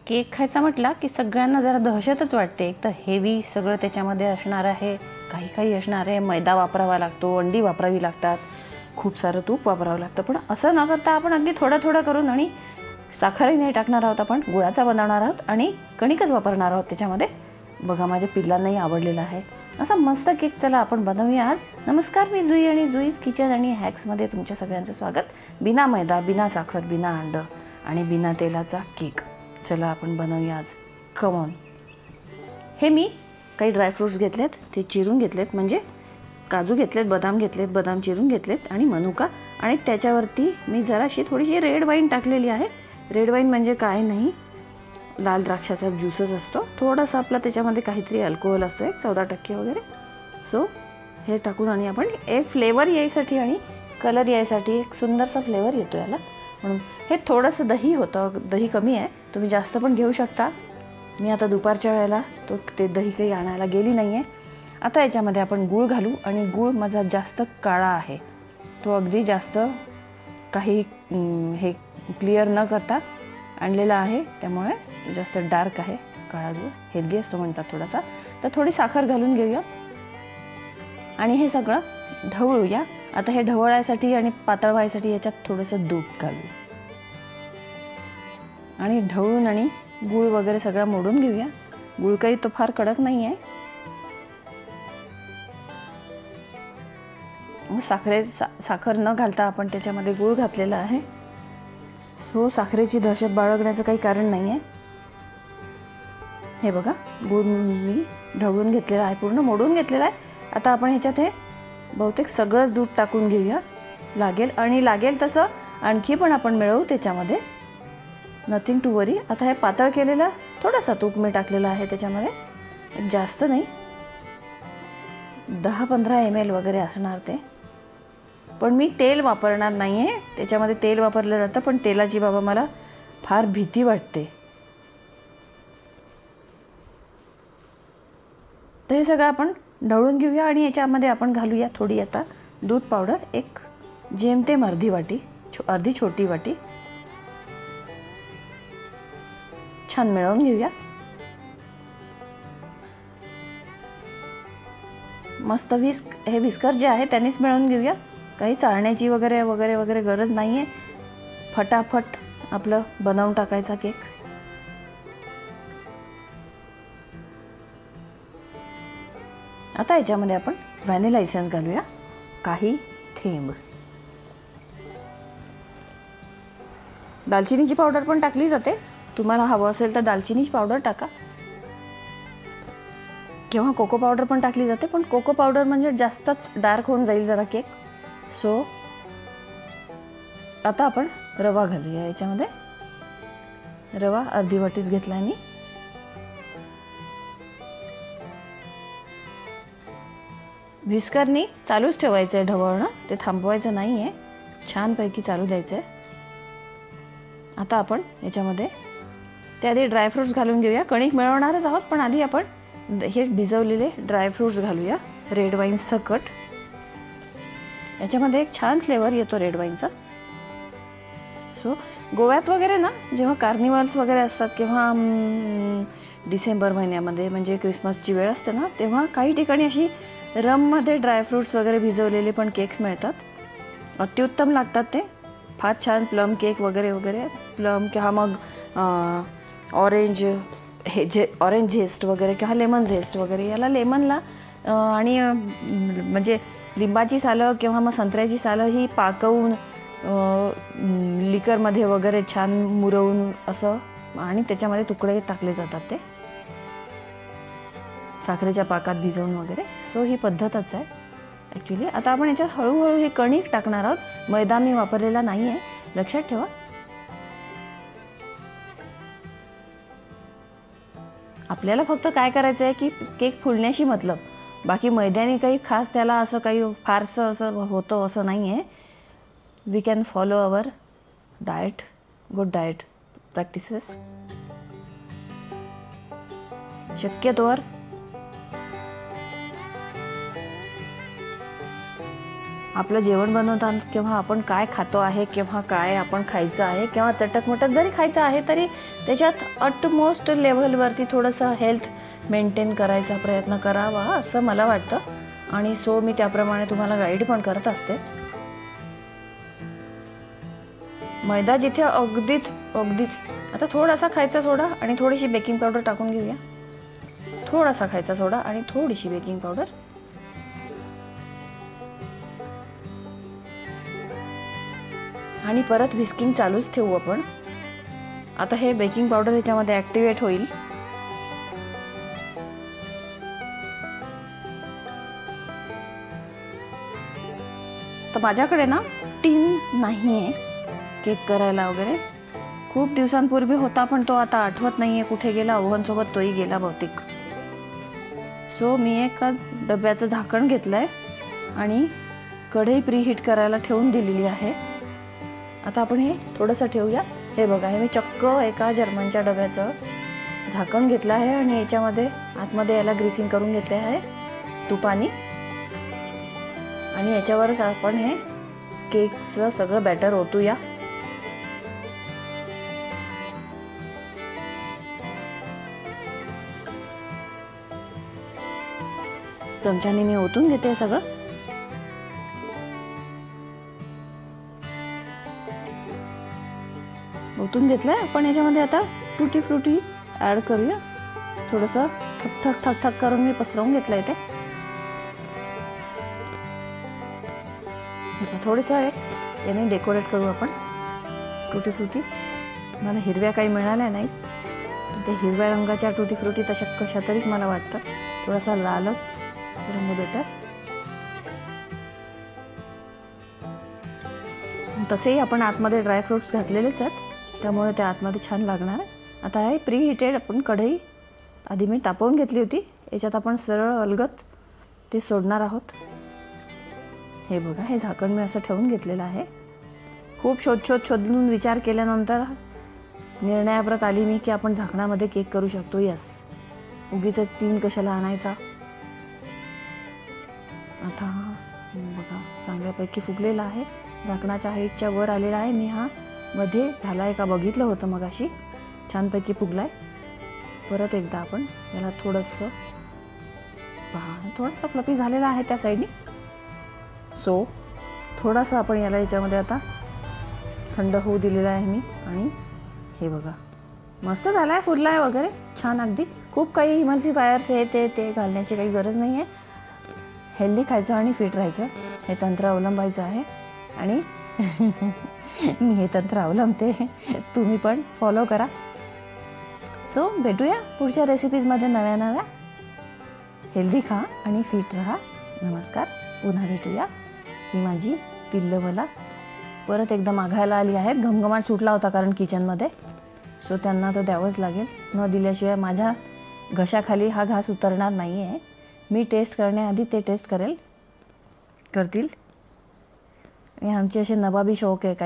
Cake खायचा म्हटला की सगळ्यांना जरा दहशतच वाटते. एक तर हेवी सगळं त्याच्यामध्ये असणार आहे, काही काही असणार आहे, मैदा वापरावा लागतो, अंडी वापरावी लागतात, खूप सारं तूप वापरावं लागतं. पण असं न करता आपण अगदी थोडं थोडं करून आणि साखरही नाही टाकणार आहोत, आपण गुळाचा बनवणार आहोत आणि कणिकच वापरणार आहोत त्याच्यामध्ये. बघा माझ्या पिल्लांनाही आवडलेला आहे असा मस्त केक. चला आपण बनवूया आज. नमस्कार, मी जुई आणि जुईज किचन आणि हॅक्समध्ये तुमच्या सगळ्यांचं स्वागत. बिना मैदा, बिना साखर, बिना अंड आणि बिना तेलाचा केक. चला आपण बनवूया आज. कमॉन. हे मी काही ड्रायफ्रूट्स घेतलेत, ते चिरून घेतलेत, म्हणजे काजू घेतलेत, बदाम घेतलेत, बदाम चिरून घेतलेत आणि मनुका. आणि त्याच्यावरती मी जराशी थोडीशी रेड वाईन टाकलेली आहे. रेड वाईन म्हणजे काय नाही, लाल द्राक्षाचा ज्यूसच असतो. थोडासा आपला त्याच्यामध्ये काहीतरी अल्कोहोल असतं, 14% वगैरे. सो हे टाकून आणि आपण फ्लेवर यायसाठी आणि कलर यायसाठी एक सुंदरसा फ्लेवर येतो याला, म्हणून हे थोडंसं दही होतं. दही कमी आहे, तुम्ही जास्त पण घेऊ शकता. मी आता दुपारच्या वेळेला ते दही काही आणायला गेली नाही आहे. आता याच्यामध्ये आपण गूळ घालू आणि गूळ माझा जास्त काळा आहे, तो अगदी जास्त काही हे क्लिअर न करता आणलेला आहे, त्यामुळे जास्त डार्क आहे काळा गूळ. हेल्दी असतो म्हणतात थोडासा. तर थोडी साखर घालून घेऊया आणि हे सगळं ढवळूया. आता हे ढवळायसाठी आणि पातळ व्हायसाठी याच्यात थोडंसं दूध घालू आणि ढवळून आणि गूळ वगैरे सगळं मोडून घेऊया. गूळ काही तो फार कडक नाही आहे. साखर न घालता आपण त्याच्यामध्ये गूळ घातलेला आहे. सो साखरेची दहशत बाळगण्याचं काही कारण नाही आहे. हे बघा, गूळ मी ढवळून घेतलेला आहे, पूर्ण मोडून घेतलेला आहे. आता आपण ह्याच्यात हे बहुतेक सगळंच दूध टाकून घेऊया. लागेल तसं आणखी पण आपण मिळवू त्याच्यामध्ये, नथिंग टू वरी. आता हे पातळ केलेलं थोडासा तूप मी टाकलेला आहे त्याच्यामध्ये, जास्त नाही, 10-15 ml वगैरे असणार ते. पण मी तेल वापरणार नाही आहे. त्याच्यामध्ये तेल वापरलं जातं, पण तेलाची बाबा मला फार भीती वाटते. तर हे सगळं आपण ढवळून घेऊया आणि याच्यामध्ये आपण घालूया थोडी आता दूध पावडर, एक जेमतेम अर्धी वाटी, अर्धी छोटी वाटी. छान मिळवून घेऊया. मस्त हे विस्कर जे आहे त्यांनीच मिळवून घेऊया. काही चाळण्याची वगैरे वगैरे वगैरे गरज नाही आहे. फटाफट आपलं बनवून टाकायचा केक. आता याच्यामध्ये आपण व्हॅनिला इसेन्स घालूया, काही थेंब. दालचिनीची पावडर पण टाकली जाते, तुम्हाला हवं असेल तर दालचिनीची पावडर टाका, किंवा कोको पावडर पण टाकली जाते. पण कोको पावडर म्हणजे जास्तच डार्क होऊन जाईल जरा केक. सो आता आपण रवा घालूया याच्यामध्ये. रवा अर्धी वाटीच घेतला मी. व्हिस्करनी चालूच ठेवायचं आहे ढवळणं, ते थांबवायचं नाही आहे, छानपैकी चालू द्यायचं आहे. आता आपण याच्यामध्ये त्याआधी ड्रायफ्रूट्स घालून घेऊया. कणिक मिळवणारच आहोत, पण आधी आपण हे भिजवलेले ड्रायफ्रूट्स घालूया रेड वाईन सकट. याच्यामध्ये एक छान फ्लेवर येतो रेड वाईनचा. सो गोव्यात वगैरे ना, जेव्हा कार्निवल्स वगैरे असतात किंवा डिसेंबर महिन्यामध्ये, म्हणजे क्रिसमसची वेळ असते ना, तेव्हा काही ठिकाणी अशी रममध्ये ड्रायफ्रूट्स वगैरे भिजवलेले पण केक्स मिळतात. अत्युत्तम लागतात ते, फार छान. प्लम केक वगैरे वगैरे, प्लम किंवा मग ऑरेंज झेस्ट वगैरे किंवा लेमन झेस्ट वगैरे. याला लेमनला आणि म्हणजे लिंबाची सालं किंवा मग संत्र्याची सालं ही पाकवून लिकरमध्ये वगैरे छान मुरवून असं, आणि त्याच्यामध्ये तुकडे टाकले जातात ते साखरेच्या पाकात भिजवून वगैरे. सो ही पद्धतच आहे ॲक्च्युली. आता आपण याच्यात हळूहळू हे कणिक टाकणार आहोत. मैदा मी वापरलेला नाही आहे, लक्षात ठेवा. आपल्याला फक्त काय करायचं आहे की केक फुलण्याशी मतलब, बाकी मैद्याने काही खास त्याला असं काही फारसं असं होतं असं नाही आहे. We can follow our diet, good diet practices. शक्यतोवर आपलं जेवण बनवताना किंवा आपण काय खातो आहे किंवा काय आपण खायचं आहे किंवा चटकमटक जरी खायचं आहे तरी त्याच्यात अटमोस्ट लेव्हलवरती थोडंसं हेल्थ मेंटेन करायचा प्रयत्न करावा असं मला वाटतं. आणि सो मी त्याप्रमाणे तुम्हाला गाईड पण करत असतेच. मैदा जिथे अगदीच आता थोडासा खायचा सोडा आणि थोडीशी बेकिंग पावडर टाकून घेऊया. थोडासा खायचा सोडा आणि थोडीशी बेकिंग पावडर. आणि परत व्हिस्किंग चालूच ठेवू आपण. आता हे बेकिंग पावडर ह्याच्यामध्ये ॲक्टिवेट होईल. तर माझ्याकडे ना टीन नाही आहे केक करायला वगैरे. खूप दिवसांपूर्वी होता पण तो आता आठवत नाही आहे कुठे गेला. ओव्हनसोबत तोही गेला बहुतेक. सो मी एका डब्याचं झाकण घेतलं आहे आणि कढई प्रीहीट करायला ठेवून दिलेली आहे. आता आपण हे थोडंसं ठेवूया. हे बघा, हे मी चक्क एका जर्मनच्या डब्याचं झाकण घेतलं आहे आणि याच्यामध्ये आतमध्ये याला ग्रीसिंग करून घेतले आहे तुपानी. आणि याच्यावरच आपण हे केकचं सगळं बॅटर ओतूया. चमच्याने मी ओतून घेते सगळं. ओतून घेतलंय. आपण याच्यामध्ये आता टुटी फ्रुटी ॲड करूया. थोडंसं ठक ठक ठक ठक करून मी पसरवून घेतलंय ते. थोडंसं याने डेकोरेट करू आपण टुटी फ्रुटी. मला हिरव्या काही मिळाल्या नाहीत. ते हिरव्या रंगाच्या टुटी फ्रुटी तशा कशा तरीच मला वाटतं. थोडासा लालच रंग बेटर. तसेही आपण आतमध्ये ड्रायफ्रुट्स घातलेलेच आहेत त्यामुळे ते आतमध्ये छान लागणार आहे. आता हे प्री हिटेड आपण कढई आधी मी तापवून घेतली होती. याच्यात आपण सरळ अलगद ते सोडणार आहोत. हे बघा, हे झाकण मी असं ठेवून घेतलेलं आहे. खूप शोधून विचार केल्यानंतर निर्णयाप्रत आली मी की आपण झाकणामध्ये केक करू शकतो. यस, उगीच टीन कशाला आणायचा. आता बघा चांगल्यापैकी फुगलेला आहे. झाकणाच्या हाईटच्या वर आलेला आहे. मी हा मध्ये झालाय का बघितलं होतं मगाशी. छानपैकी फुगलाय. परत एकदा आपण याला थोडंसं पहा, थोडासा फ्लफी झालेला आहे त्या साईडनी. सो थोडासा आपण याला याच्यामध्ये आता थंड होऊ दिलेला आहे मी. आणि हे बघा मस्त झाला आहे, फुलला आहे वगैरे छान अगदी. खूप काही इमल्सिफायर्स हे ते घालण्याची काही गरज नाही आहे. हेल्दी खायचं आणि फिट राहायचं हे तंत्र अवलंबायचं आहे. आणि मी हे तंत्र अवलंबते, तुम्ही पण फॉलो करा. सो भेटूया पुढच्या रेसिपीजमध्ये नव्या. हेल्दी खा आणि फिट राहा. नमस्कार, पुन्हा भेटूया. ही माझी पिल्लं मला परत एकदा मागायला आली आहेत. घमघमाट सुटला होता कारण किचनमध्ये. सो त्यांना तो द्यावंच लागेल. न दिल्याशिवाय माझ्या घशाखाली हा घास उतरणार नाही आहे. मी टेस्ट करण्याआधी ते टेस्ट करतील. आणि आमचे असे नवाबी शौक आहे काही.